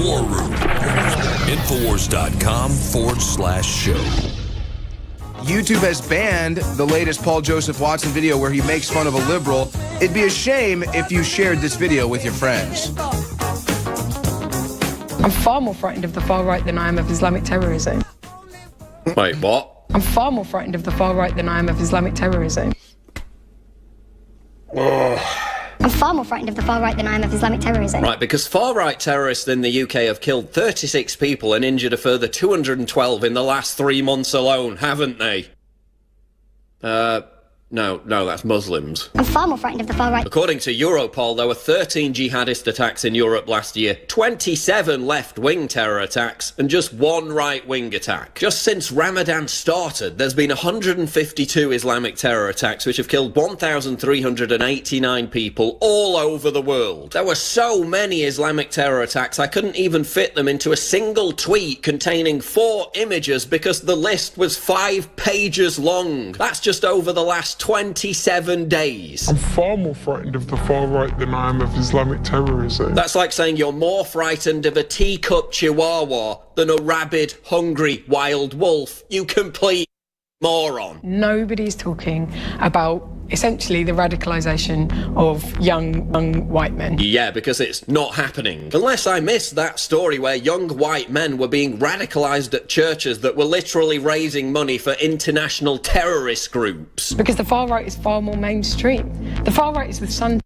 War Room. Infowars.com/show. YouTube has banned the latest Paul Joseph Watson video where he makes fun of a liberal. It'd be a shame if you shared this video with your friends. I'm far more frightened of the far right than I am of Islamic terrorism. Wait, what? I'm far more frightened of the far right than I am of Islamic terrorism. I'm far more frightened of the far right than I am of Islamic terrorism. Right, because far-right terrorists in the UK have killed 36 people and injured a further 212 in the last 3 months alone, haven't they? No, that's Muslims. I'm far more frightened of the far right. According to Europol, there were 13 jihadist attacks in Europe last year, 27 left-wing terror attacks, and just 1 right-wing attack. Just since Ramadan started, there's been 152 Islamic terror attacks, which have killed 1,389 people all over the world. There were so many Islamic terror attacks, I couldn't even fit them into a single tweet containing 4 images because the list was 5 pages long. That's just over the last 27 days. I'm far more frightened of the far right than I am of Islamic terrorism. That's like saying you're more frightened of a teacup chihuahua than a rabid, hungry, wild wolf. You complete moron. Nobody's talking about essentially the radicalisation of young white men. Yeah, because it's not happening. Unless I missed that story where young white men were being radicalised at churches that were literally raising money for international terrorist groups. Because the far right is far more mainstream. The far right is the Sun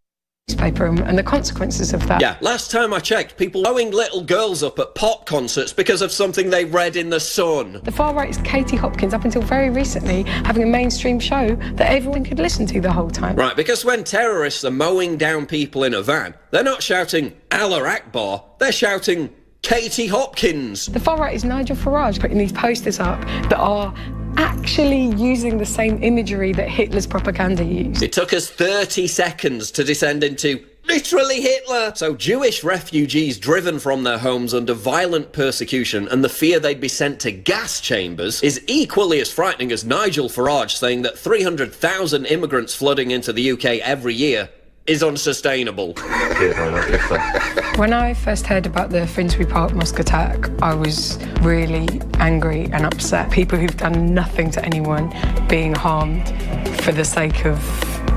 newspaper and the consequences of that. Yeah, last time I checked, people blowing little girls up at pop concerts because of something they read in the Sun. The far right is Katie Hopkins, up until very recently, having a mainstream show that everyone could listen to the whole time. Right, because when terrorists are mowing down people in a van, they're not shouting Allah Akbar, they're shouting Katie Hopkins. The far right is Nigel Farage putting these posters up that are actually using the same imagery that Hitler's propaganda used. It took us 30 seconds to descend into literally Hitler. So Jewish refugees driven from their homes under violent persecution and the fear they'd be sent to gas chambers is equally as frightening as Nigel Farage saying that 300,000 immigrants flooding into the UK every year is unsustainable. When I first heard about the Finsbury Park mosque attack, I was really angry and upset. People who've done nothing to anyone being harmed for the sake of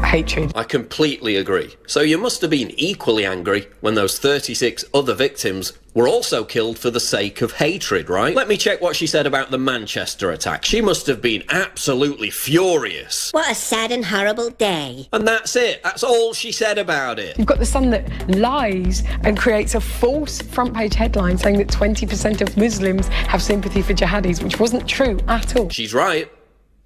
hatred. I completely agree. So you must have been equally angry when those 36 other victims were also killed for the sake of hatred, right? Let me check what she said about the Manchester attack. She must have been absolutely furious. What a sad and horrible day. And that's it. That's all she said about it. You've got the Sun that lies and creates a false front page headline saying that 20% of Muslims have sympathy for jihadis, which wasn't true at all. She's right.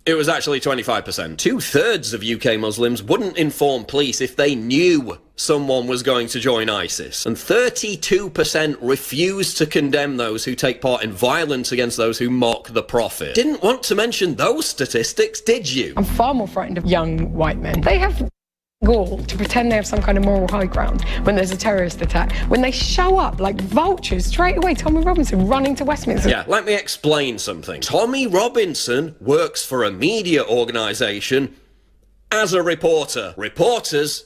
It was actually 25%. 2/3 of UK Muslims wouldn't inform police if they knew someone was going to join ISIS. And 32% refused to condemn those who take part in violence against those who mock the Prophet. Didn't want to mention those statistics, did you? I'm far more frightened of young white men. They have gall to pretend they have some kind of moral high ground when there's a terrorist attack. When they show up like vultures straight away, Tommy Robinson running to Westminster. Yeah, let me explain something. Tommy Robinson works for a media organisation as a reporter. Reporters,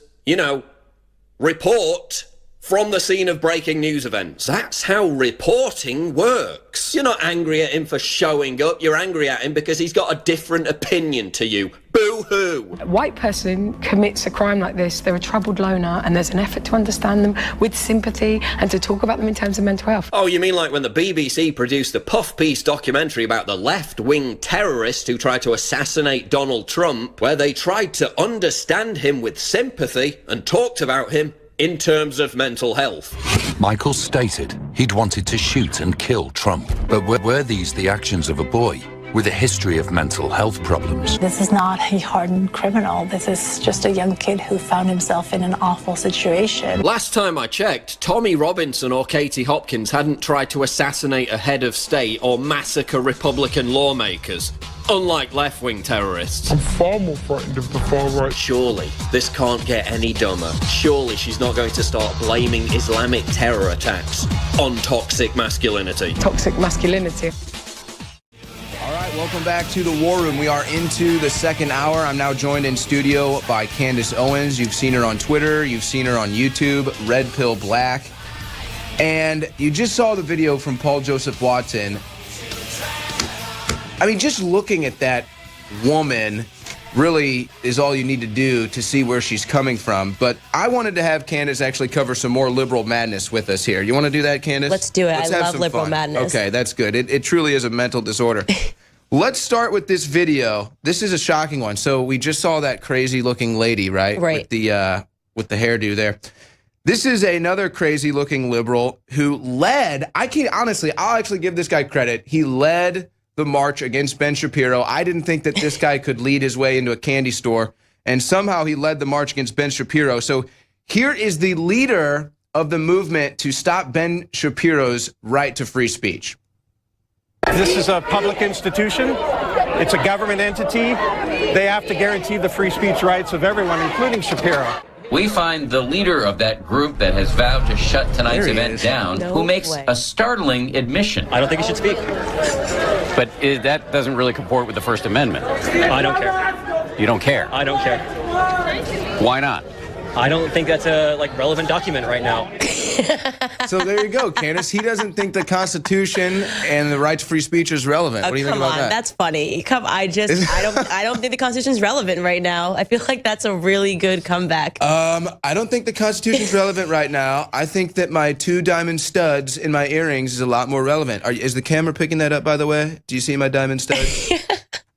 report from the scene of breaking news events. That's how reporting works. You're not angry at him for showing up, you're angry at him because he's got a different opinion to you. Boo-hoo! A white person commits a crime like this, they're a troubled loner, and there's an effort to understand them with sympathy and to talk about them in terms of mental health. Oh, you mean like when the BBC produced a puff piece documentary about the left-wing terrorist who tried to assassinate Donald Trump, where they tried to understand him with sympathy and talked about him in terms of mental health. Michael stated he'd wanted to shoot and kill Trump. But were these the actions of a boy with a history of mental health problems? This is not a hardened criminal. This is just a young kid who found himself in an awful situation. Last time I checked, Tommy Robinson or Katie Hopkins hadn't tried to assassinate a head of state or massacre Republican lawmakers. Unlike left-wing terrorists. I'm far more frightened of the far right. Surely, this can't get any dumber. Surely she's not going to start blaming Islamic terror attacks on toxic masculinity. Toxic masculinity. All right, welcome back to the War Room. We are into the second hour. I'm now joined in studio by Candace Owens. You've seen her on Twitter. You've seen her on YouTube. Red Pill Black. And you just saw the video from Paul Joseph Watson. I mean, just looking at that woman really is all you need to do to see where she's coming from. But I wanted to have Candace actually cover some more liberal madness with us here. You want to do that, Candace? Let's do it. Let's I love liberal madness. Okay, that's good. It truly is a mental disorder. Let's start with this video. This is a shocking one. So we just saw that crazy-looking lady, right? Right. With the hairdo there. This is another crazy-looking liberal who led. Honestly, I'll actually give this guy credit. He led the march against Ben Shapiro. I didn't think that this guy could lead his way into a candy store, and somehow he led the march against Ben Shapiro. So here is the leader of the movement to stop Ben Shapiro's right to free speech. This is a public institution. It's a government entity. They have to guarantee the free speech rights of everyone, including Shapiro. We find the leader of that group that has vowed to shut tonight's event down, who makes a startling admission. I don't think he should speak. But that doesn't really comport with the First Amendment. I don't care. You don't care? I don't care. Why not? I don't think that's a relevant document right now. So there you go, Candace. He doesn't think the Constitution and the right to free speech is relevant. What do you think about that? Come on, that's funny. I don't think the Constitution is relevant right now. I feel like that's a really good comeback. I don't think the Constitution is relevant right now. I think that my 2 diamond studs in my earrings is a lot more relevant. Is the camera picking that up, by the way? Do you see my diamond studs?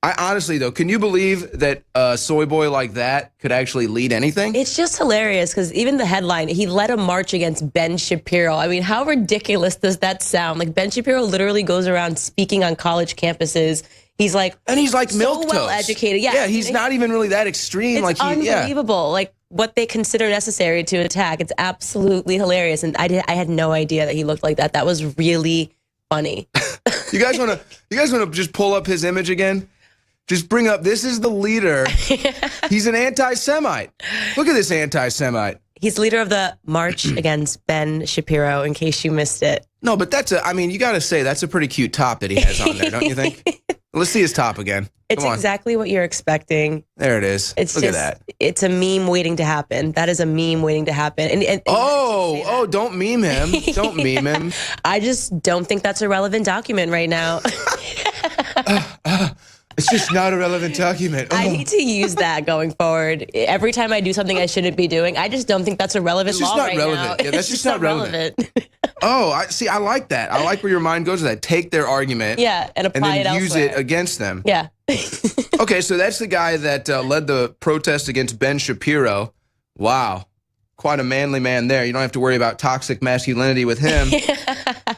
I honestly, though, can you believe that a soy boy like that could actually lead anything? It's just hilarious because even the headline, he led a march against Ben Shapiro. I mean, how ridiculous does that sound? Like, Ben Shapiro literally goes around speaking on college campuses. He's like, and he's like so milquetoast. Well educated. Yeah, he's not even really that extreme. It's unbelievable. Like what they consider necessary to attack. It's absolutely hilarious. And I had no idea that he looked like that. That was really funny. You guys want to just pull up his image again? Just bring up, this is the leader. He's an anti-Semite. Look at this anti-Semite. He's leader of the March Against Ben Shapiro, in case you missed it. No, but you got to say, that's a pretty cute top that he has on there, don't you think? Let's see his top again. It's exactly what you're expecting. There it is. Look at that. It's a meme waiting to happen. That is a meme waiting to happen. And don't meme him. Don't meme him. I just don't think that's a relevant document right now. It's just not a relevant document. I need to use that going forward. Every time I do something I shouldn't be doing, I just don't think that's a relevant law right now. Yeah, that's just not relevant. I like that. I like where your mind goes with that. Take their argument, and apply it elsewhere. Use it against them. Yeah. Okay, so that's the guy that led the protest against Ben Shapiro. Wow. Quite a manly man there. You don't have to worry about toxic masculinity with him.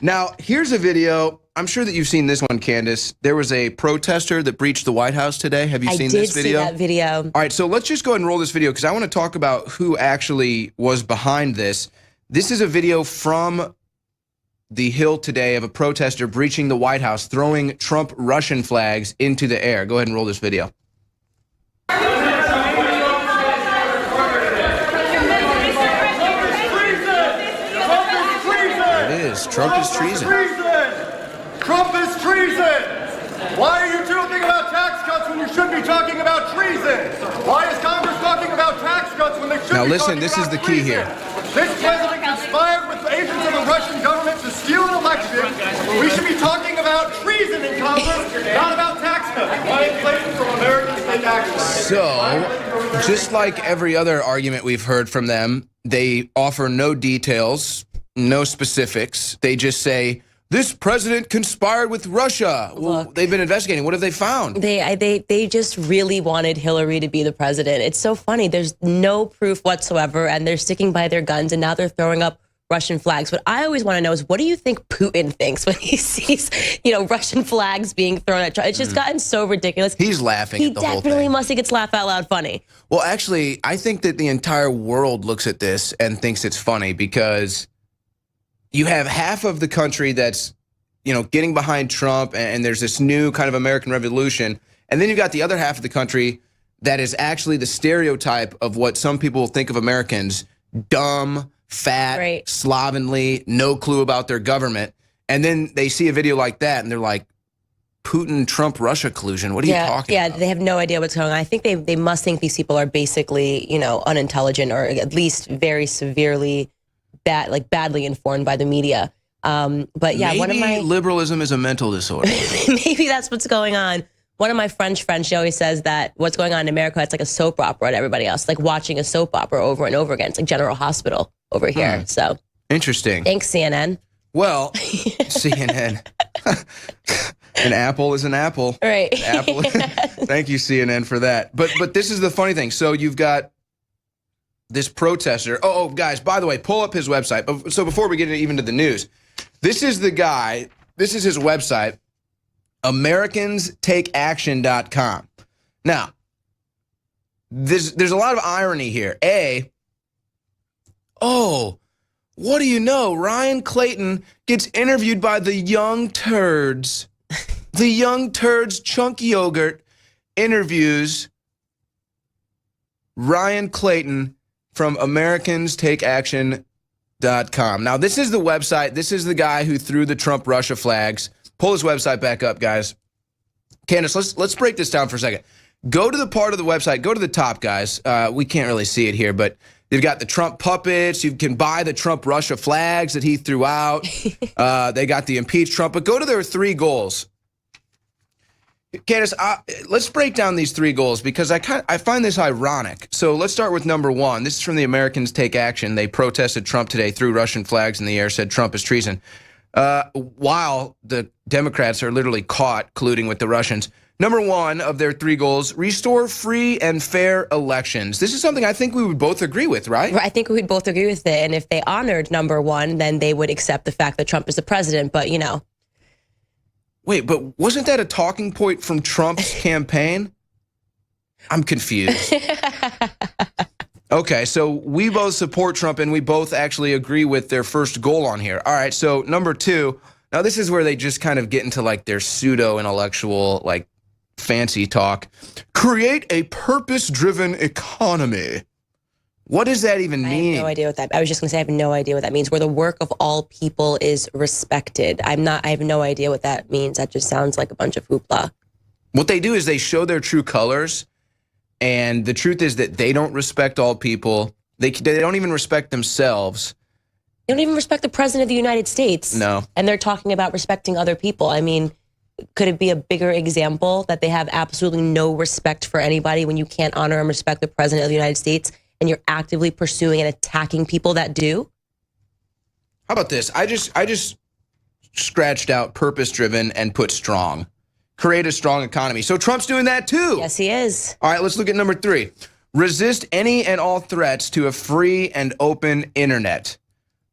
Now, here's a video. I'm sure that you've seen this one, Candace. There was a protester that breached the White House today. Have you seen this video? I did see that video. All right, so let's just go ahead and roll this video because I want to talk about who actually was behind this. This is a video from the Hill today of a protester breaching the White House, throwing Trump Russian flags into the air. Go ahead and roll this video. Trump is treason. Trump is treason. Why are you talking about tax cuts when you should be talking about treason? Why is Congress talking about tax cuts when they should be talking about treason? Now listen, this is the key here. This president conspired with agents of the Russian government to steal an election. We should be talking about treason in Congress, not about tax cuts. Why inflation from American state action? So, just like every other argument we've heard from them, they offer no details, no specifics. They just say, this president conspired with Russia. Well, they've been investigating. What have they found? They just really wanted Hillary to be the president. It's so funny. There's no proof whatsoever, and they're sticking by their guns, and now they're throwing up Russian flags. What I always want to know is, what do you think Putin thinks when he sees, Russian flags being thrown at Trump? It's just gotten so ridiculous. He's laughing at the whole thing. He definitely must think it's laugh out loud funny. Well, actually, I think that the entire world looks at this and thinks it's funny because you have half of the country that's, getting behind Trump, and there's this new kind of American revolution. And then you've got the other half of the country that is actually the stereotype of what some people think of Americans: dumb, fat, slovenly, no clue about their government. And then they see a video like that and they're like, Putin, Trump, Russia collusion. What are you talking about? Yeah, they have no idea what's going on. I think they must think these people are basically, unintelligent, or at least very severely badly informed by the media. But yeah, maybe one of my liberalism is a mental disorder. maybe that's what's going on. One of my French friends, she always says that what's going on in America, it's like a soap opera to everybody else, like watching a soap opera over and over again. It's like General Hospital over here. So interesting. Thanks, CNN. Well, CNN. An apple is an apple. Right. Apple. Thank you, CNN, for that. But this is the funny thing. So you've got this protester. Oh, guys, by the way, pull up his website. So before we get even to the news, this is the guy. This is his website, AmericansTakeAction.com. Now, there's a lot of irony here. What do you know? Ryan Clayton gets interviewed by the Young Turds. The Young Turds Chunk Yogurt interviews Ryan Clayton from AmericansTakeAction.com. Now, this is the website. This is the guy who threw the Trump-Russia flags. Pull his website back up, guys. Candace, let's break this down for a second. Go to the part of the website. Go to the top, guys. We can't really see it here, but they've got the Trump puppets. You can buy the Trump-Russia flags that he threw out. They got the impeach Trump. But go to their 3 goals. Candace, let's break down these 3 goals because I find this ironic. So let's start with number 1. This is from the Americans Take Action. They protested Trump today, threw Russian flags in the air, said Trump is treason. While the Democrats are literally caught colluding with the Russians. Number 1 of their 3 goals, restore free and fair elections. This is something I think we would both agree with, right? I think we would both agree with it. And if they honored number 1, then they would accept the fact that Trump is the president. But, you know. Wait, but wasn't that a talking point from Trump's campaign? I'm confused. Okay, so we both support Trump and we both actually agree with their first goal on here. All right, so number 2. Now this is where they just kind of get into like their pseudo-intellectual, like fancy talk. Create a purpose-driven economy. What does that even mean? I have no idea what that. I was just going to say I have no idea what that means. Where the work of all people is respected. I have no idea what that means. That just sounds like a bunch of hoopla. What they do is they show their true colors, and the truth is that they don't respect all people. They don't even respect themselves. They don't even respect the president of the United States. No. And they're talking about respecting other people. I mean, could it be a bigger example that they have absolutely no respect for anybody when you can't honor and respect the president of the United States and you're actively pursuing and attacking people that do? How about this? I just scratched out purpose-driven and put strong. Create a strong economy. So Trump's doing that too. Yes, he is. All right, let's look at number 3. Resist any and all threats to a free and open internet.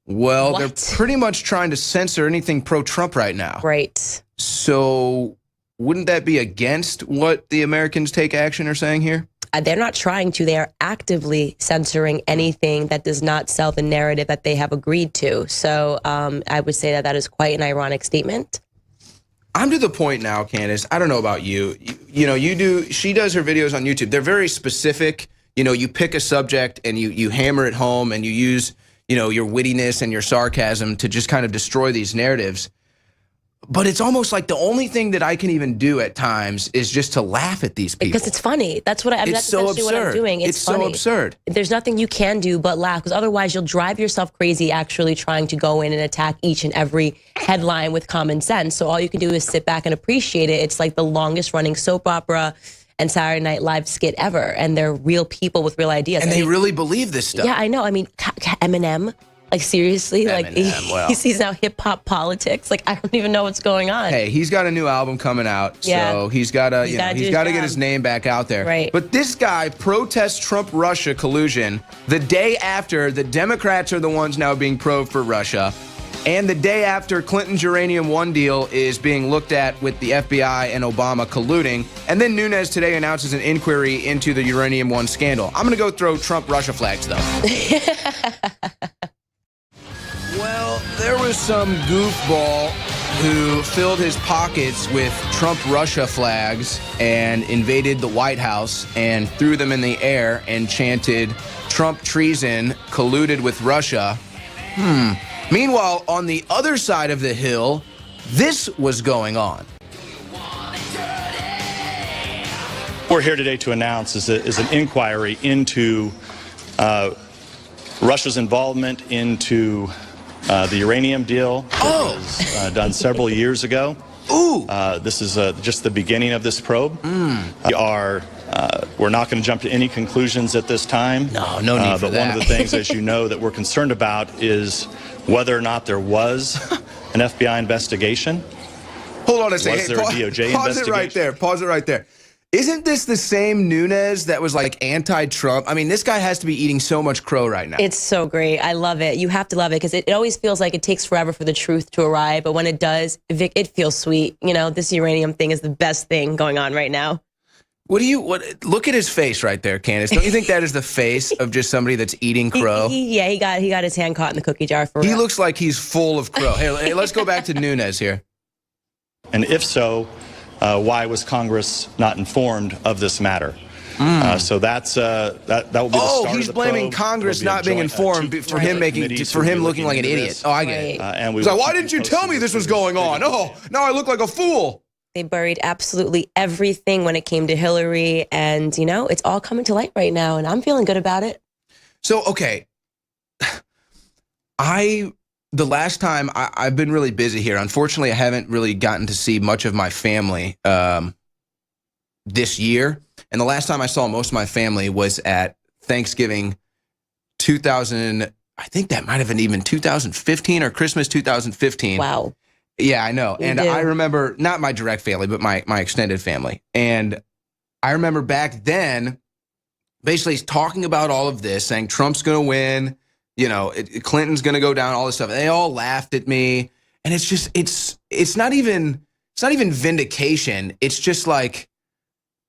Well, they're pretty much trying to censor anything pro-Trump right now. Right. So wouldn't that be against what the Americans Take Action are saying here? They're not trying to. They are actively censoring anything that does not sell the narrative that they have agreed to. So I would say that is quite an ironic statement. I'm to the point now, Candace, I don't know about you. She does her videos on YouTube. They're very specific. You pick a subject and you hammer it home and you use, your wittiness and your sarcasm to just kind of destroy these narratives. But it's almost like the only thing that I can even do at times is just to laugh at these people. Because it's funny. That's what that's so essentially absurd. What I'm doing. It's funny. So absurd. There's nothing you can do but laugh, because otherwise you'll drive yourself crazy actually trying to go in and attack each and every headline with common sense. So all you can do is sit back and appreciate it. It's like the longest running soap opera and Saturday Night Live skit ever. And they're real people with real ideas. And they really believe this stuff. Yeah, I know. I mean, Eminem. Like, seriously? Eminem, he sees now hip-hop politics. Like, I don't even know what's going on. Hey, he's got a new album coming out, so he's got to get his name back out there. Right. But this guy protests Trump-Russia collusion the day after the Democrats are the ones now being probed for Russia, and the day after Clinton's Uranium One deal is being looked at with the FBI and Obama colluding, and then Nunes today announces an inquiry into the Uranium One scandal. I'm going to go throw Trump-Russia flags, though. Well, there was some goofball who filled his pockets with Trump-Russia flags and invaded the White House and threw them in the air and chanted Trump treason, colluded with Russia. Meanwhile, on the other side of the hill, this was going on. We're here today to announce is an inquiry into Russia's involvement into the uranium deal that was done several years ago. This is just the beginning of this probe. We're not going to jump to any conclusions at this time. No need for but that. one of the things, as you know, that we're concerned about is whether or not there was an FBI investigation. Hold on a second. Was there a DOJ pause it right there. Pause it right there. Isn't this the same Nunes that was like anti-Trump? I mean, this guy has to be eating so much crow right now. It's so great. I love it. You have to love it because it always feels like it takes forever for the truth to arrive. But when it does, Vic, it feels sweet. You know, this uranium thing is the best thing going on right now. Look at his face right there, Candace. Don't you think that is the face of just somebody that's eating crow? He got his hand caught in the cookie jar for real. He looks like he's full of crow. Hey, let's go back to Nunes here. And if so, why was Congress not informed of this matter? So that will be the start he's of the blaming probe. Congress not being informed for him looking like an idiot. Oh, I get it. And He's like, why didn't you tell me this was going on? Oh, now I look like a fool. They buried absolutely everything when it came to Hillary, and you know, it's all coming to light right now, and I'm feeling good about it. So, okay, the last time I've been really busy here. Unfortunately, I haven't really gotten to see much of my family this year. And the last time I saw most of my family was at Thanksgiving 2000. I think that might have been even 2015 or Christmas 2015. Wow. Yeah, I know. You and do. I remember, not my direct family, but my extended family. And I remember back then basically talking about all of this, saying Trump's going to win. You know, Clinton's going to go down, all this stuff. And they all laughed at me. And it's just, it's not even vindication. It's just like,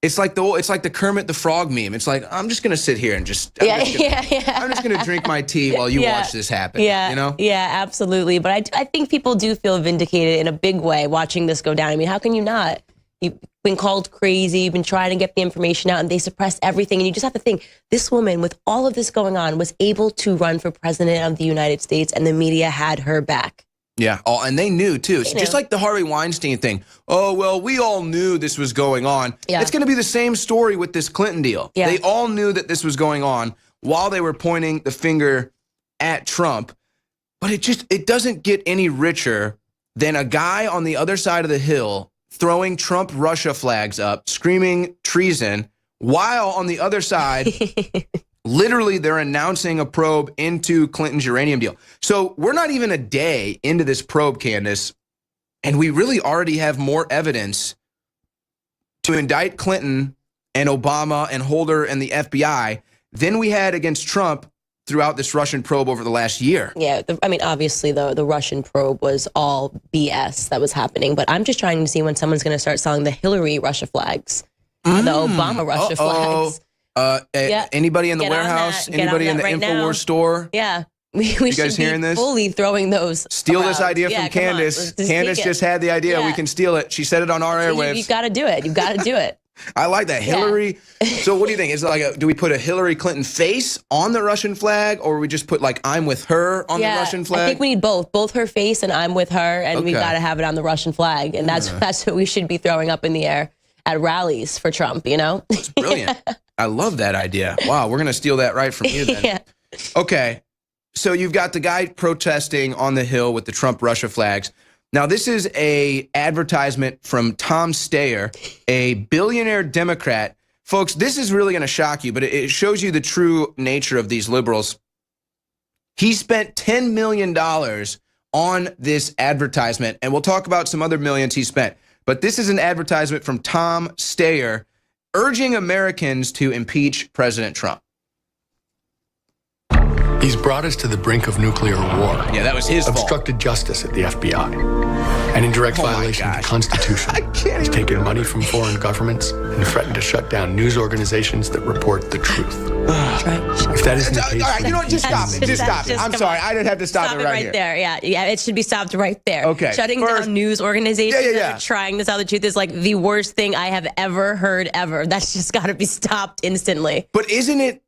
it's like the Kermit the Frog meme. It's like, I'm just going to sit here and I'm just going to drink my tea while you watch this happen. Yeah, you know? Yeah, absolutely. But I think people do feel vindicated in a big way watching this go down. I mean, how can you not? You've been called crazy. You've been trying to get the information out, and they suppressed everything. And you just have to think, this woman, with all of this going on, was able to run for president of the United States, and the media had her back. Yeah, and they knew, too. It's just like the Harvey Weinstein thing. Oh, well, we all knew this was going on. Yeah. It's going to be the same story with this Clinton deal. Yeah. They all knew that this was going on while they were pointing the finger at Trump. But it doesn't get any richer than a guy on the other side of the hill throwing Trump-Russia flags up, screaming treason, while on the other side... Literally, they're announcing a probe into Clinton's uranium deal. So we're not even a day into this probe, Candace, and we really already have more evidence to indict Clinton and Obama and Holder and the FBI than we had against Trump throughout this Russian probe over the last year. Yeah, I mean, obviously, the Russian probe was all BS that was happening, but I'm just trying to see when someone's going to start selling the Hillary Russia flags, the Obama Russia flags. Anybody in the warehouse? Anybody in the Infowars store? Yeah. We you guys should hearing be this? fully throwing those Steal around. this idea from Candace. Candace just had the idea. Yeah. We can steal it. She said it on our airwaves. You got to do it. You got to do it. I like that. Hillary. So what do you think? Is it like do we put a Hillary Clinton face on the Russian flag, or we just put like I'm with her on the Russian flag? I think we need both her face and I'm with her, and we got to have it on the Russian flag, and that's what we should be throwing up in the air at rallies for Trump. You know, it's brilliant. I love that idea. Wow, we're gonna steal that right from you then. Yeah. Okay, so you've got the guy protesting on the Hill with the Trump Russia flags. Now, this is a advertisement from Tom Steyer, a billionaire Democrat. Folks, this is really going to shock you, but it shows you the true nature of these liberals. He spent $10 million on this advertisement, and we'll talk about some other millions he spent. But this is an advertisement from Tom Steyer urging Americans to impeach President Trump. He's brought us to the brink of nuclear war. Yeah, that was his fault. Obstructed justice at the FBI. And in direct violation of the Constitution. He's taken money from foreign governments and threatened to shut down news organizations that report the truth. If that isn't the case, all right, you know what? Just stop it. Just stop it. I'm sorry. I didn't have to stop it right here. There. Yeah, it should be stopped right there. Okay. Shutting down news organizations that are trying to tell the truth is like the worst thing I have ever heard ever. That's just got to be stopped instantly. But isn't it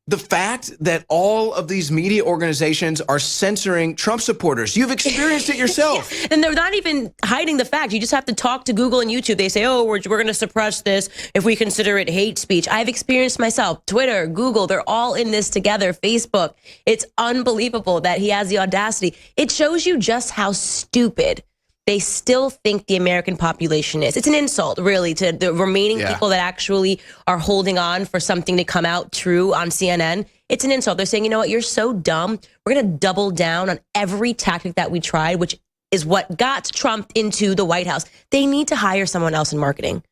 the fact that all of these media organizations are censoring Trump supporters. You've experienced it yourself. And they're not even hiding the fact. You just have to talk to Google and YouTube. They say, oh, we're going to suppress this if we consider it hate speech. I've experienced myself. Twitter, Google, they're all in this together. Facebook. It's unbelievable that he has the audacity. It shows you just how stupid they still think the American population is. It's an insult, really, to the remaining people that actually are holding on for something to come out true on CNN. It's an insult. They're saying, you know what, you're so dumb. We're going to double down on every tactic that we tried, which is what got Trump into the White House. They need to hire someone else in marketing.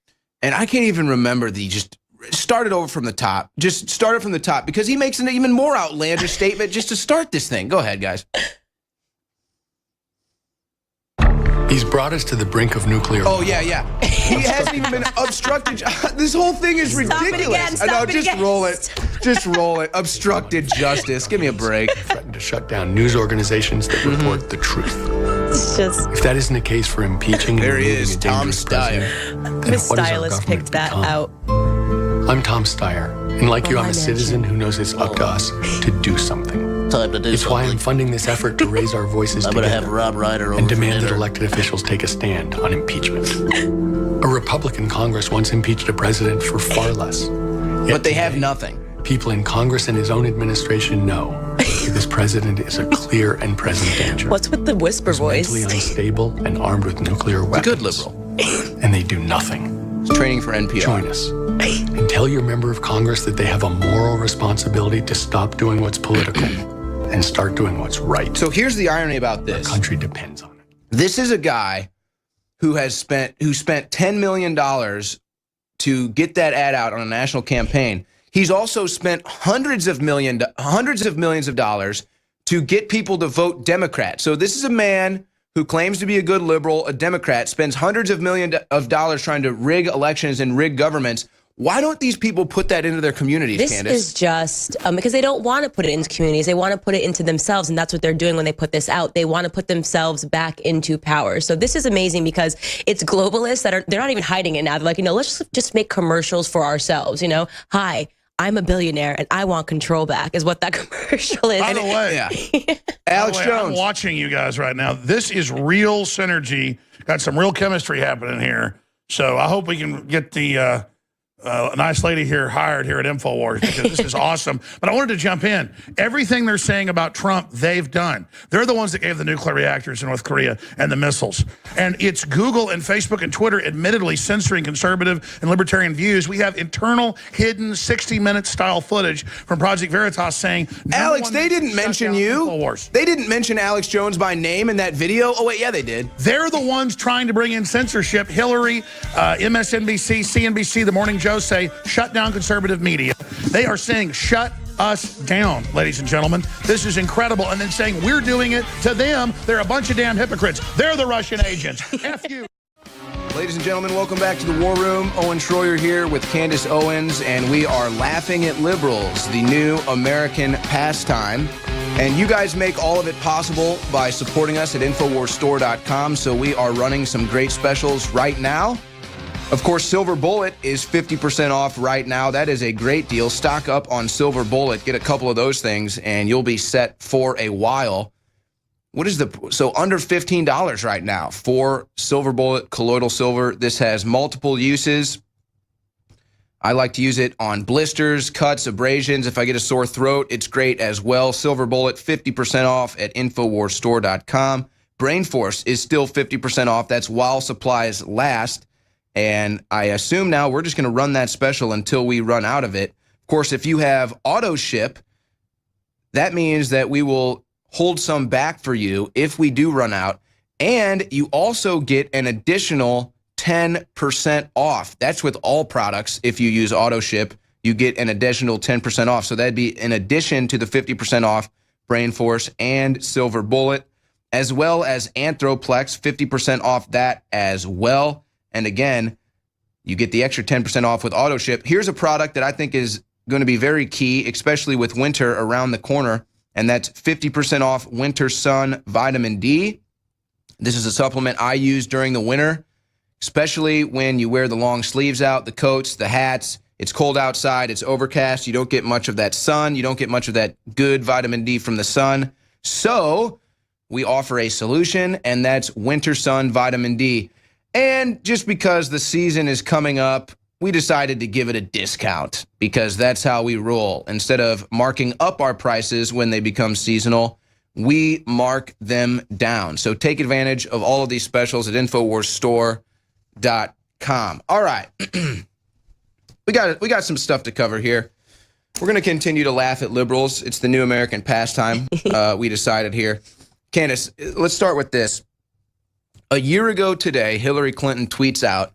And I can't even remember just started over from the top. Just started from the top because he makes an even more outlandish statement just to start this thing. Go ahead, guys. He's brought us to the brink of nuclear war. Oh, yeah. He hasn't even been obstructed. This whole thing is ridiculous. Roll it. Just roll it. Obstructed justice. Give me a break. Threatened to shut down news organizations that report the truth. If that isn't a case for impeaching and removing a dangerous president, then Miss what does our Stylist government picked that become? out. I'm Tom Steyer, and like you, I'm a citizen who knows it's up to us to do something. Time to do it's something. why I'm funding this effort to raise our voices I'm gonna together have Rob Ryder over and for demand that dinner. elected officials take a stand on impeachment. A Republican Congress once impeached a president for far less. But they have nothing. People in Congress and his own administration know that this president is a clear and present danger. What's with the whisper voice? Mentally unstable and armed with nuclear weapons. A good liberal. And they do nothing. It's training for NPR. Join us and tell your member of Congress that they have a moral responsibility to stop doing what's political and start doing what's right. So here's the irony about this. Our country depends on it. This is a guy who spent $10 million to get that ad out on a national campaign. He's also spent hundreds of millions of dollars to get people to vote Democrat. So this is a man who claims to be a good liberal, a Democrat, spends hundreds of millions of dollars trying to rig elections and rig governments. Why don't these people put that into their communities, Candace? This is just because they don't want to put it into communities. They want to put it into themselves, and that's what they're doing when they put this out. They want to put themselves back into power. So this is amazing because it's globalists they're not even hiding it now. They're like, let's just make commercials for ourselves. Hi, I'm a billionaire and I want control back is what that commercial is. By the way, Alex Jones. I'm watching you guys right now. This is real synergy. Got some real chemistry happening here. So I hope we can get the nice lady here hired here at Infowars because this is awesome. But I wanted to jump in. Everything they're saying about Trump, they've done. They're the ones that gave the nuclear reactors in North Korea and the missiles. And it's Google and Facebook and Twitter admittedly censoring conservative and libertarian views. We have internal, hidden 60-minute style footage from Project Veritas saying, Alex, they didn't mention you. Infowars. They didn't mention Alex Jones by name in that video. Oh, wait, yeah, they did. They're the ones trying to bring in censorship. Hillary, MSNBC, CNBC, The Morning Joe say, shut down conservative media. They are saying, shut us down, ladies and gentlemen. This is incredible. And then saying, we're doing it to them. They're a bunch of damn hypocrites. They're the Russian agents. F you. Ladies and gentlemen, welcome back to the War Room. Owen Schroyer here with Candace Owens, and we are laughing at liberals, the new American pastime. And you guys make all of it possible by supporting us at InfoWarsStore.com. So we are running some great specials right now. Of course, Silver Bullet is 50% off right now. That is a great deal. Stock up on Silver Bullet. Get a couple of those things, and you'll be set for a while. So under $15 right now for Silver Bullet colloidal silver. This has multiple uses. I like to use it on blisters, cuts, abrasions. If I get a sore throat, it's great as well. Silver Bullet, 50% off at InfoWarsStore.com. Brain Force is still 50% off. That's while supplies last. And I assume now we're just going to run that special until we run out of it. Of course, if you have auto ship, that means that we will hold some back for you if we do run out. And you also get an additional 10% off. That's with all products. If you use auto ship, you get an additional 10% off. So that'd be in addition to the 50% off Brain Force and Silver Bullet, as well as Anthroplex, 50% off that as well. And again, you get the extra 10% off with auto ship. Here's a product that I think is going to be very key, especially with winter around the corner, and that's 50% off Winter Sun Vitamin D. This is a supplement I use during the winter, especially when you wear the long sleeves out, the coats, the hats. It's cold outside. It's overcast. You don't get much of that sun. You don't get much of that good vitamin D from the sun. So we offer a solution, and that's Winter Sun Vitamin D. And just because the season is coming up, we decided to give it a discount because that's how we roll. Instead of marking up our prices when they become seasonal, we mark them down. So take advantage of all of these specials at InfoWarsStore.com. All right. We got some stuff to cover here. We're going to continue to laugh at liberals. It's the new American pastime, we decided here. Candace, let's start with this. A year ago today, Hillary Clinton tweets out,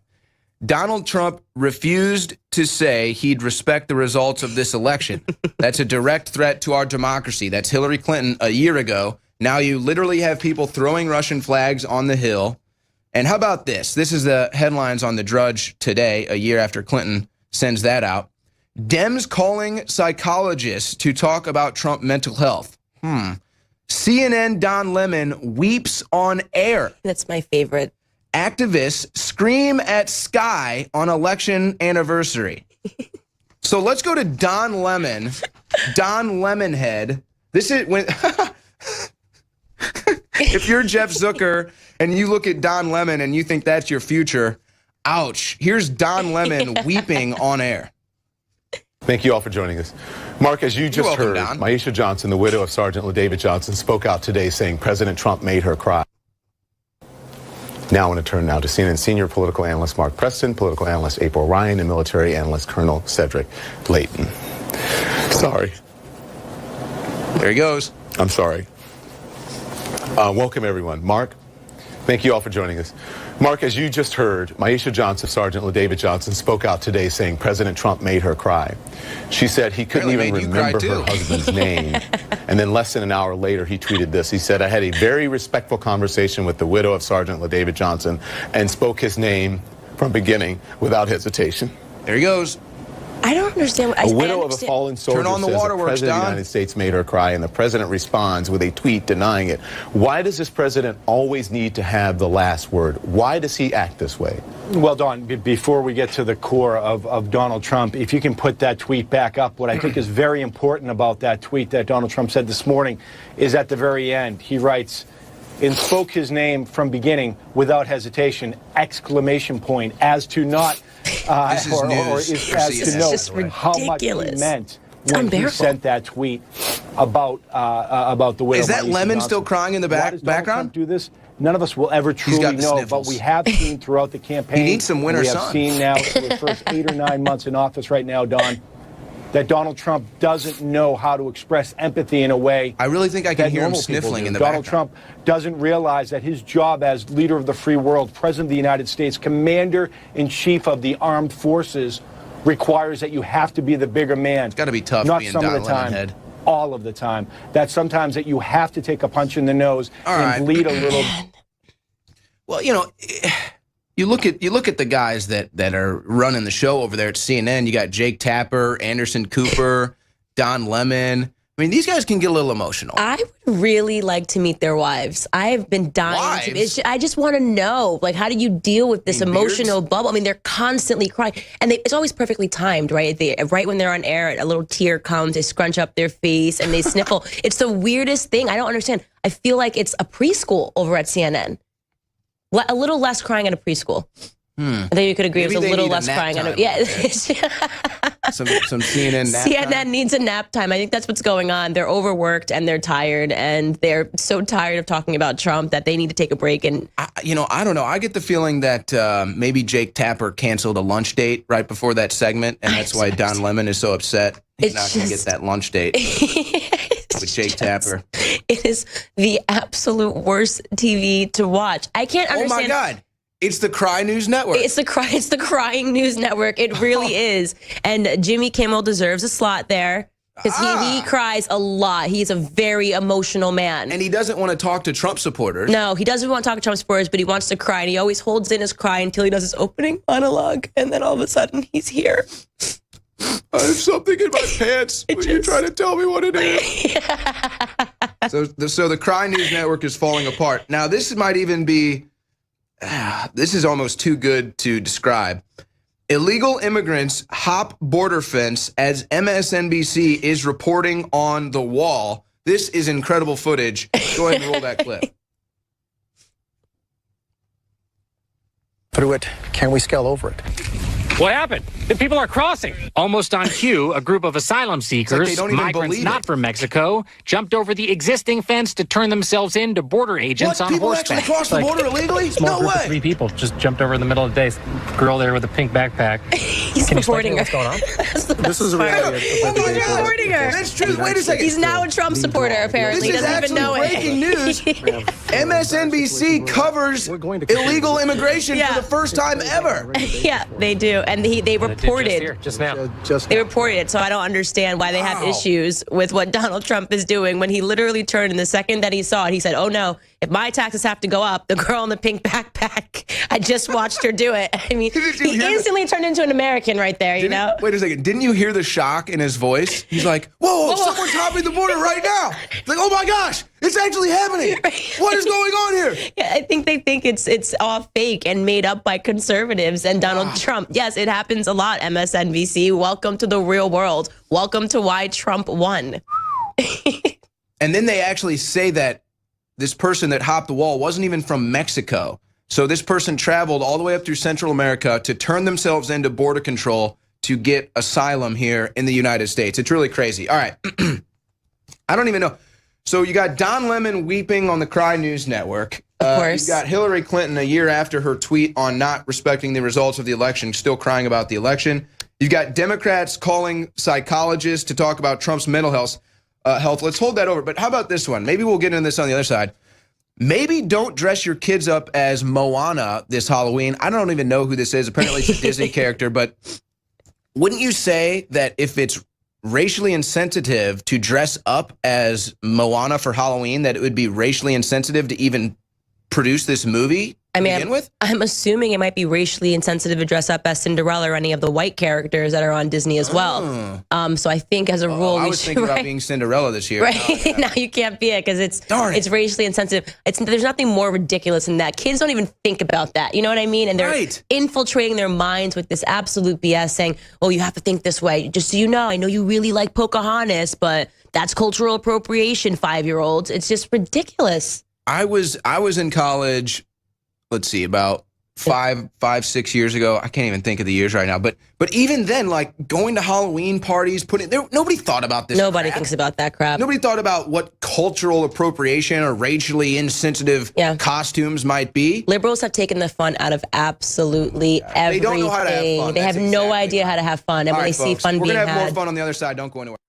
Donald Trump refused to say he'd respect the results of this election. That's a direct threat to our democracy. That's Hillary Clinton a year ago. Now you literally have people throwing Russian flags on the Hill. And how about this? This is the headlines on the Drudge today, a year after Clinton sends that out. Dems calling psychologists to talk about Trump mental health. CNN Don Lemon weeps on air. That's my favorite. Activists scream at Sky on election anniversary. So let's go to Don Lemon, Don Lemonhead. This is when if you're Jeff Zucker and you look at Don Lemon and you think that's your future, ouch. Here's Don Lemon weeping on air. Thank you all for joining us. Mark, as you just heard, Maisha Johnson, the widow of Sergeant LaDavid Johnson, spoke out today saying President Trump made her cry. Now I want to turn now to CNN senior political analyst Mark Preston, political analyst April Ryan, and military analyst Colonel Cedric Layton. Sorry. There he goes. I'm sorry. Welcome, everyone. Mark, thank you all for joining us. Mark, as you just heard, Maisha Johnson, Sergeant LaDavid Johnson, spoke out today saying President Trump made her cry. She said he couldn't even remember her husband's name. And then less than an hour later, he tweeted this. He said, I had a very respectful conversation with the widow of Sergeant LaDavid Johnson and spoke his name from beginning without hesitation. There he goes. I don't understand. A widow of a fallen soldier says the President of the United States made her cry, and the President responds with a tweet denying it. Why does this President always need to have the last word? Why does he act this way? Well, Don, before we get to the core of Donald Trump, if you can put that tweet back up, what I think is very important about that tweet that Donald Trump said this morning is at the very end. He writes, and spoke his name from beginning without hesitation, exclamation point, as to not, as to know how much he meant when he sent that tweet about the widow. Is that Lemon still crying in the background? Do this? None of us will ever truly know, but we have seen throughout the campaign. He needs some winter sun. We have seen now through the first 8 or 9 months in office right now, Don, that Donald Trump doesn't know how to express empathy in a way. I really think I can hear him sniffling in the background. background. Donald Trump doesn't realize that his job as leader of the free world, President of the United States, Commander-in-Chief of the Armed Forces, requires that you have to be the bigger man. It's got to be tough not being some Don of the time, Lemonhead. all of the time. That sometimes that you have to take a punch in the nose and bleed a little. Well, you know, you look at the guys that are running the show over there at CNN. You got Jake Tapper, Anderson Cooper, Don Lemon. I mean, these guys can get a little emotional. I would really like to meet their wives. I've been dying to. I just want to know, like, how do you deal with this emotional bubble? I mean, they're constantly crying, and it's always perfectly timed, right? Right when they're on air, a little tear comes, they scrunch up their face, and they sniffle. It's the weirdest thing. I don't understand. I feel like it's a preschool over at CNN. A little less crying at a preschool. I think you could agree. Maybe it was a little less crying. Some CNN nap CNN time. needs a nap time. I think that's what's going on. They're overworked and they're tired, and they're so tired of talking about Trump that they need to take a break. And I don't know. I get the feeling that maybe Jake Tapper canceled a lunch date right before that segment, and that's why Don Lemon is so upset. He's not going to get that lunch date with Jake Tapper. It is the absolute worst TV to watch. I can't understand. Oh my God. It's the Cry News Network. It's the Crying News Network. It really is. And Jimmy Kimmel deserves a slot there because he cries a lot. He's a very emotional man. And he doesn't want to talk to Trump supporters. No, he doesn't want to talk to Trump supporters, but he wants to cry. And he always holds in his cry until he does his opening monologue. And then all of a sudden, he's here. I have something in my pants. Will you try to tell me what it is? So the Cry News Network is falling apart. Now, this might even be... this is almost too good to describe. Illegal immigrants hop border fence as MSNBC is reporting on the wall. This is incredible footage. Go ahead and roll that clip. Through it, can we scale over it? What happened? The people are crossing. Almost on cue, a group of asylum seekers, migrants not from Mexico, jumped over the existing fence to turn themselves in to border agents on horseback. People actually crossed the border illegally? Small No group way. of 3 people just jumped over in the middle of the day. Girl there with a pink backpack. He's Can you supporting explain her. what's going on? This is a reality. He's supporting her. That's true. Wait a second. He's now a Trump supporter, apparently. This He is doesn't even know breaking news. MSNBC covers illegal immigration for the first time ever. Yeah, they do. And they reported. Just now. They reported it, so I don't understand why they have issues with what Donald Trump is doing when he literally turned in the second that he saw it. He said, oh no, if my taxes have to go up, the girl in the pink backpack, I just watched her do it. I mean, he instantly turned into an American right there, you know? Wait a second. Didn't you hear the shock in his voice? He's like, whoa, someone's hopping the border right now. It's like, oh my gosh, it's actually happening. What is going on here? Yeah, I think they think it's all fake and made up by conservatives and Donald Trump. Yes, it happens a lot, MSNBC. Welcome to the real world. Welcome to why Trump won. And then they actually say that this person that hopped the wall wasn't even from Mexico. So this person traveled all the way up through Central America to turn themselves into border control to get asylum here in the United States. It's really crazy. All right. I don't even know. So you got Don Lemon weeping on the Cry News Network. Of course. You've got Hillary Clinton a year after her tweet on not respecting the results of the election, still crying about the election. You've got Democrats calling psychologists to talk about Trump's mental health. Let's hold that over. But how about this one? Maybe we'll get into this on the other side. Maybe don't dress your kids up as Moana this Halloween. I don't even know who this is. Apparently it's a Disney character. But wouldn't you say that if it's racially insensitive to dress up as Moana for Halloween, that it would be racially insensitive to even produce this movie? I mean, I'm assuming it might be racially insensitive to dress up as Cinderella or any of the white characters that are on Disney as well. So I think as a rule, I was thinking about being Cinderella this year. Right now you can't be it because it's racially insensitive. There's nothing more ridiculous than that. Kids don't even think about that. You know what I mean? And they're infiltrating their minds with this absolute BS, saying, "Oh, you have to think this way." Just so you know, I know you really like Pocahontas, but that's cultural appropriation. 5-year-olds, it's just ridiculous. I was in college. Let's see, about 6 years ago. I can't even think of the years right now. But even then, like going to Halloween parties, nobody thought about this. Nobody thinks about that crap. Nobody thought about what cultural appropriation or racially insensitive costumes might be. Liberals have taken the fun out of absolutely everything. They don't know how to have fun. They have no idea how to have fun. And when they see fun being had. We're going to have more fun on the other side. Don't go anywhere.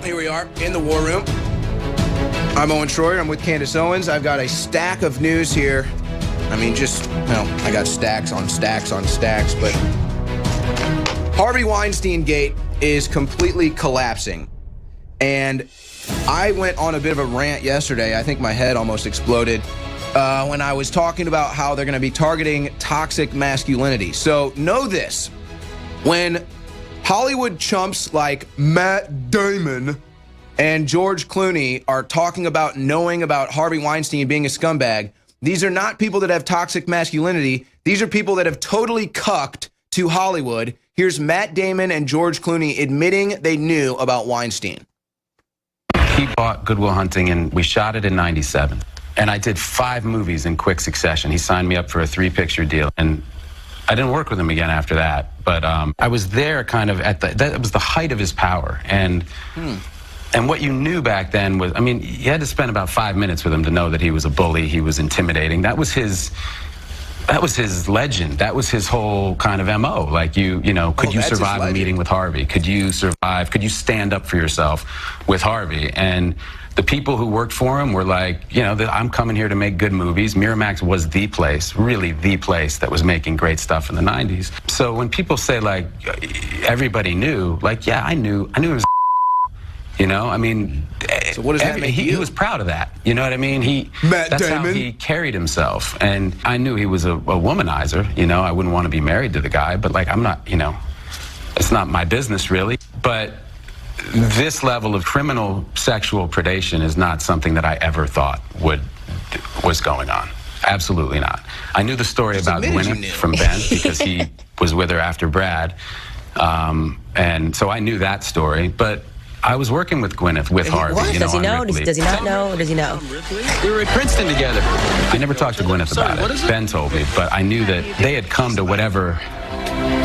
Here we are in the war room. I'm Owen Schroyer. I'm with Candace Owens. I've got a stack of news here. I mean, I got stacks on stacks on stacks, but Harvey Weinstein Gate is completely collapsing. And I went on a bit of a rant yesterday. I think my head almost exploded when I was talking about how they're going to be targeting toxic masculinity. So know this. When Hollywood chumps like Matt Damon and George Clooney are talking about knowing about Harvey Weinstein being a scumbag, these are not people that have toxic masculinity. These are people that have totally cucked to Hollywood. Here's Matt Damon and George Clooney admitting they knew about Weinstein. He bought Good Will Hunting, and we shot it in '97. And I did 5 movies in quick succession. He signed me up for a 3-picture deal, and I didn't work with him again after that. But I was there kind of that was the height of his power. And what you knew back then was, I mean, you had to spend about 5 minutes with him to know that he was a bully, he was intimidating. That was his legend. That was his whole kind of MO. Like you know, could you survive a meeting with Harvey? Could you stand up for yourself with Harvey? And the people who worked for him were like, you know, I'm coming here to make good movies. Miramax was the place, really the place that was making great stuff in the 90s. So when people say like, everybody knew, like, yeah, I knew it was. You know, I mean, so what does that make he was proud of that. You know what I mean? That's how he carried himself. And I knew he was a womanizer. You know, I wouldn't want to be married to the guy, but like, I'm not, you know, it's not my business really. But this level of criminal sexual predation is not something that I ever thought was going on. Absolutely not. I knew the story about Gwyneth from Ben because he was with her after Brad. And so I knew that story, but I was working with Gwyneth, with Harvey. What? Does he know? Does he not know? Or does he know? We were at Princeton together. I never talked to Gwyneth about it. Ben told me, but I knew that they had come to whatever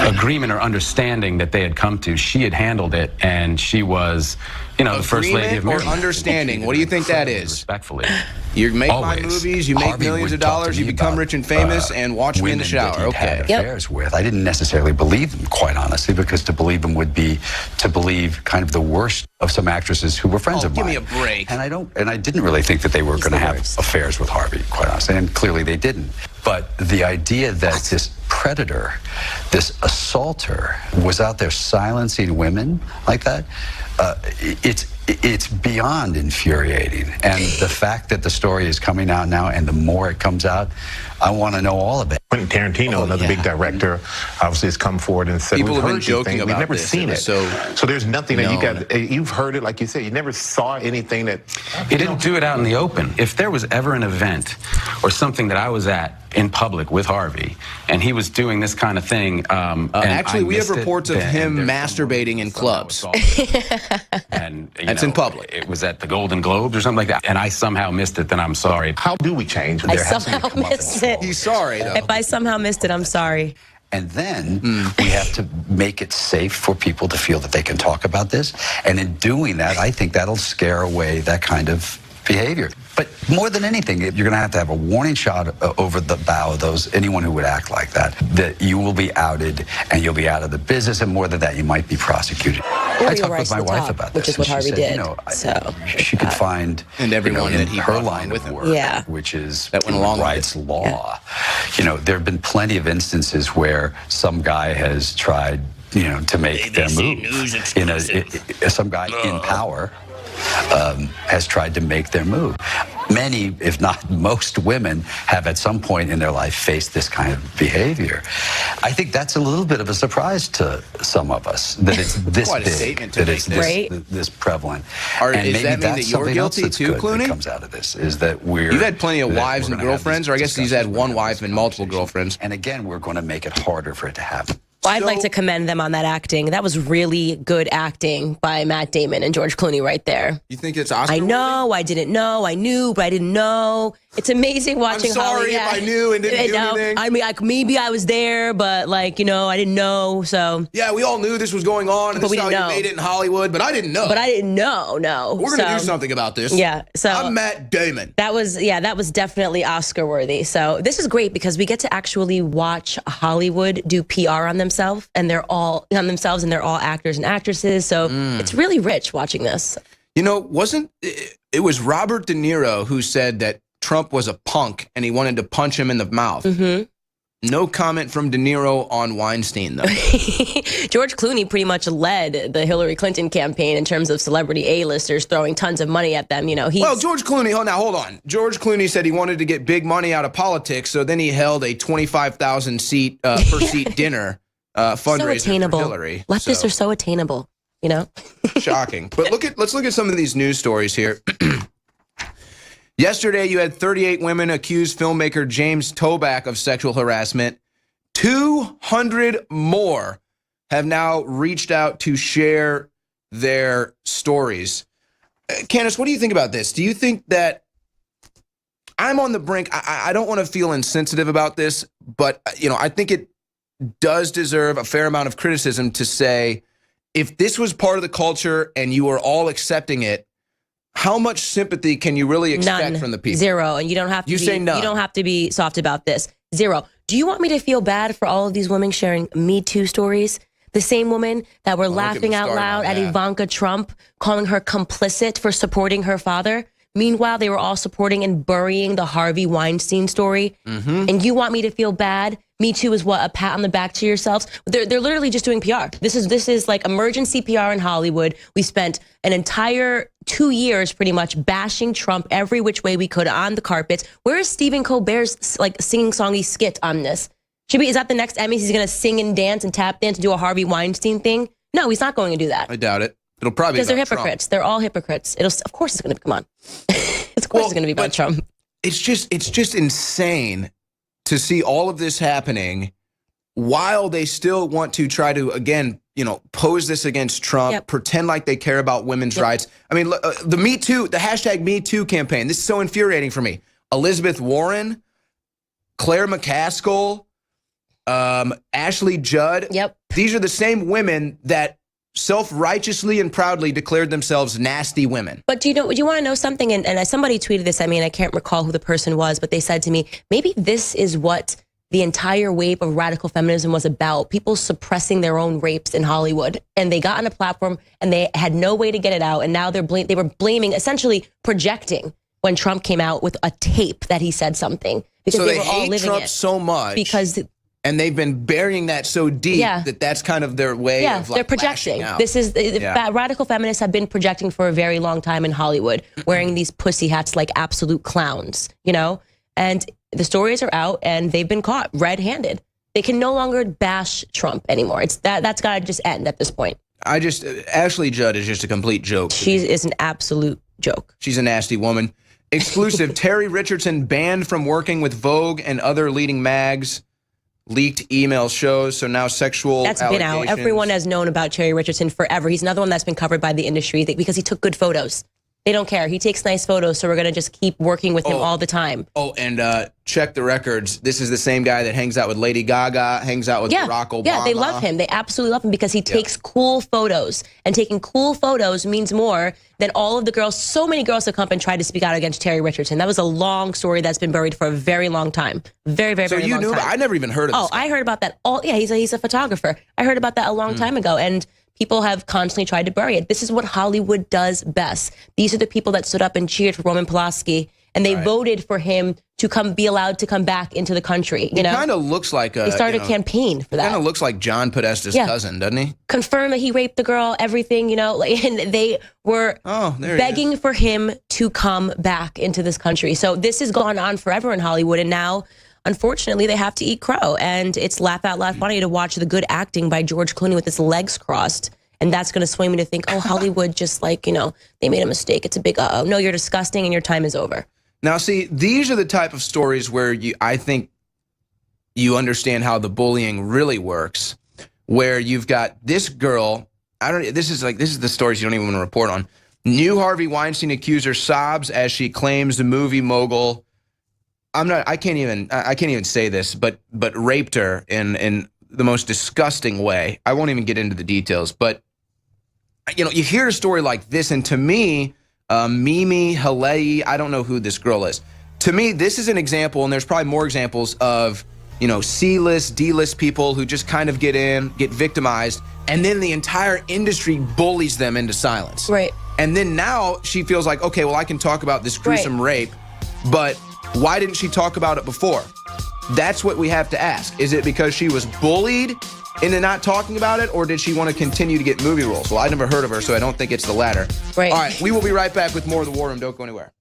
agreement or understanding that they had come to. She had handled it, and she was, you know, the first lady of or understanding. What do you think that is? Respectfully. You make my Always. movies, you make Harvey millions would of talk to dollars, me you become about, rich and famous, and watch me in the shower. Women that he'd had Okay. affairs with. I didn't necessarily believe them, quite honestly, because to believe them would be to believe kind of the worst of some actresses who were friends of mine. Give me a break. And I didn't really think that they were going to have affairs with Harvey, quite honestly, and clearly they didn't. But the idea that this predator, this assaulter, was out there silencing women like that, it's beyond infuriating. And the fact that the story is coming out now, and the more it comes out, I want to know all of it. Quentin Tarantino, another big director, obviously has come forward and said, People we've have been heard these joking things. about We've never this. seen it. So there's nothing that you've heard it, like you said, you never saw anything that... He didn't do it out in the open. If there was ever an event or something that I was at in public with Harvey, and he was doing this kind of thing, actually, we have reports of him masturbating in clubs. And that's in public. It was at the Golden Globes or something like that, and I somehow missed it, then I'm sorry. How do we change? I somehow missed it. He's sorry, though. If I somehow missed it, I'm sorry. And then we have to make it safe for people to feel that they can talk about this. And in doing that, I think that'll scare away that kind of behavior. But more than anything, you're going to have a warning shot over the bow of anyone who would act like that you will be outed and you'll be out of the business, and more than that, you might be prosecuted. I talked with my wife about this, which is what Harvey did. You know, she could find and everyone in that he her brought line with of him. work, which is that went along rights law. You know, there have been plenty of instances where some guy has tried, you know, to make their move. Some guy in power has tried to make their move. Many, if not most women, have at some point in their life faced this kind of behavior. I think that's a little bit of a surprise to some of us, that it's this Quite a big, statement to that it's this prevalent. Does maybe that mean that you're guilty too, Clooney? That comes out of this is that you've had plenty of wives and girlfriends, or I guess he's had one wife and multiple girlfriends. And again, we're going to make it harder for it to happen. Well, I'd like to commend them on that acting. That was really good acting by Matt Damon and George Clooney right there. You think it's Oscar? I know, I didn't know, I knew, but I didn't know. It's amazing watching. I'm sorry if I knew and didn't do anything. I mean, maybe I was there, but I didn't know. So yeah, we all knew this was going on, and but this is how you made it in Hollywood. But I didn't know. No. We're gonna do something about this. Yeah. So I'm Matt Damon. That was definitely Oscar worthy. So this is great because we get to actually watch Hollywood do PR on themselves, and they're all actors and actresses. So it's really rich watching this. You know, it was Robert De Niro who said that Trump was a punk and he wanted to punch him in the mouth. No comment from De Niro on Weinstein, though. George Clooney pretty much led the Hillary Clinton campaign in terms of celebrity A-listers throwing tons of money at them. You know, well, George Clooney, hold on. George Clooney said he wanted to get big money out of politics, so then he held a 25,000 seat per seat dinner fundraiser for Hillary. Leftists are so attainable, you know. Shocking. But let's look at some of these news stories here. Yesterday, you had 38 women accuse filmmaker James Toback of sexual harassment. 200 more have now reached out to share their stories. Candace, what do you think about this? Do you think that I'm on the brink? I don't want to feel insensitive about this, but I think it does deserve a fair amount of criticism to say, if this was part of the culture and you were all accepting it, how much sympathy can you really expect from the people? Zero. And you don't have to say none. You don't have to be soft about this. Zero. Do you want me to feel bad for all of these women sharing Me Too stories? The same women that were laughing out loud at Ivanka Trump, calling her complicit for supporting her father. Meanwhile, they were all supporting and burying the Harvey Weinstein story. And you want me to feel bad? Me Too is what? A pat on the back to yourselves? They're literally just doing PR. This is like emergency PR in Hollywood. We spent an entire 2 years pretty much bashing Trump every which way we could on the carpets. Where is Stephen Colbert's sing-songy skit on this? Is that the next Emmys? He's going to sing and dance and tap dance and do a Harvey Weinstein thing? No, he's not going to do that. I doubt it. It'll probably because be they're about hypocrites. Trump. They're all hypocrites. Of course it's going to come on. Of course it's going to be about Trump. It's just insane to see all of this happening, while they still want to try to, again, pose this against Trump, pretend like they care about women's rights. I mean, the Me Too, the hashtag Me Too campaign, this is so infuriating for me. Elizabeth Warren, Claire McCaskill, Ashley Judd. These are the same women that self-righteously and proudly declared themselves nasty women. But do you want to know something? And somebody tweeted this. I mean, I can't recall who the person was, but they said to me, maybe this is what the entire wave of radical feminism was about. People suppressing their own rapes in Hollywood. And they got on a platform and they had no way to get it out. And now they were blaming, essentially projecting when Trump came out with a tape that he said something. Because so they they were all hate living Trump it. so much. And they've been burying that so deep that that's kind of their way of, like, they're projecting. lashing out. This is radical feminists have been projecting for a very long time in Hollywood, wearing these pussy hats like absolute clowns, And the stories are out, and they've been caught red-handed. They can no longer bash Trump anymore. That's got to just end at this point. Ashley Judd is just a complete joke. She is an absolute joke. She's a nasty woman. Exclusive: Terry Richardson banned from working with Vogue and other leading mags. Leaked email shows, so now sexual That's been out. Everyone has known about Terry Richardson forever. He's another one that's been covered by the industry because he took good photos. They don't care. He takes nice photos, so we're going to just keep working with him all the time. Oh, and check the records. This is the same guy that hangs out with Lady Gaga, hangs out with Barack Obama. Yeah, they love him. They absolutely love him because he takes cool photos. And taking cool photos means more than all of the girls. So many girls have come up and tried to speak out against Terry Richardson. That was a long story that's been buried for a very long time. Very, very, very long time. So you knew? I never even heard of this. Oh, I heard about that. He's a photographer. I heard about that a long time ago. And people have constantly tried to bury it. This is what Hollywood does best. These are the people that stood up and cheered for Roman Polanski, and they voted for him to be allowed to come back into the country. He kind of looks like they started a campaign for that. Kind of looks like John Podesta's cousin, doesn't he? Confirmed that he raped the girl, everything, and they were begging for him to come back into this country. So this has gone on forever in Hollywood, and now, unfortunately, they have to eat crow. And it's laugh out loud funny to watch the good acting by George Clooney with his legs crossed. And that's going to sway me to think, Hollywood just they made a mistake. It's a big uh-oh. No, you're disgusting and your time is over. Now, see, these are the type of stories where I think you understand how the bullying really works, where you've got this girl. This is the stories you don't even want to report on. New Harvey Weinstein accuser sobs as she claims the movie mogul. I can't even say this, but raped her in the most disgusting way. I won't even get into the details, but you hear a story like this, and to me, Mimi Halei, I don't know who this girl is. To me, this is an example, and there's probably more examples of C-list, D-list people who just kind of get victimized, and then the entire industry bullies them into silence. Right. And then now she feels like, okay, well, I can talk about this gruesome rape, but why didn't she talk about it before? That's what we have to ask. Is it because she was bullied into not talking about it, or did she want to continue to get movie roles? Well, I never heard of her, so I don't think it's the latter. Right. All right, we will be right back with more of The War Room. Don't go anywhere.